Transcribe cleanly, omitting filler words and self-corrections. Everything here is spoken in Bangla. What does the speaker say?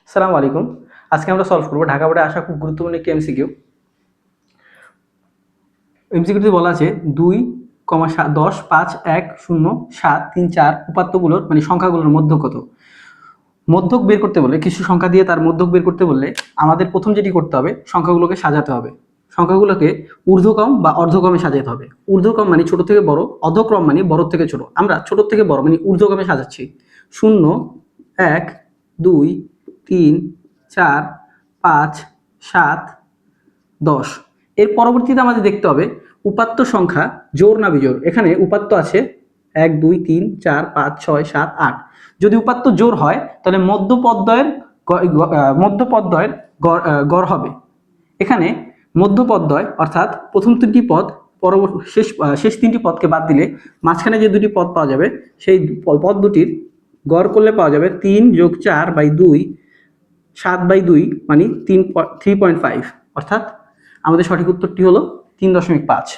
আসসালামু আলাইকুম। আজকে আমরা সলভ করব ঢাকা বোর্ডে আসা খুব গুরুত্বপূর্ণ একটি এমসিকিউ। এমসিকিউতে বলা আছে 2, 10, 5, 1, 0, 7, 3, 4 উপাত্তগুলোর মানে সংখ্যাগুলোর মধ্যক কত। মধ্যক বের করতে বললে, কিছু সংখ্যা দিয়ে তার মধ্যক বের করতে বললে আমাদের প্রথম যেটি করতে হবে, সংখ্যাগুলোকে সাজাতে হবে। সংখ্যাগুলোকে ঊর্ধ্বক্রম বা অর্ধক্রমে সাজাতে হবে। ঊর্ধ্বক্রম মানে ছোট থেকে বড়, অধক্রম মানে বড় থেকে ছোট। আমরা ছোট থেকে বড় মানে ঊর্ধ্বক্রমে সাজাচ্ছি। 0, 1, 2, 3, 4, 5, 7, 10। এর পরবর্তীতে আমাদের দেখতে হবে উপাত্ত সংখ্যা জোড় না বিজোড়। এখানে উপাত্ত আছে 1, 2, 3, 4, 5, 6, 7, 8। যদি উপাত্ত জোড় হয় তাহলে মধ্যপদ্বয়ের গড় হবে। এখানে মধ্যপদ্বয় অর্থাৎ প্রথম তিনটি পদ শেষ তিনটি পদকে বাদ দিলে মাঝখানে যে দুটি পদ পাওয়া যাবে সেই পদ দুটির গড় করলে পাওয়া যাবে 3 + 4/2, 7/2 মানে 3.5। অর্থাৎ আমাদের সঠিক উত্তরটি হলো 3.5।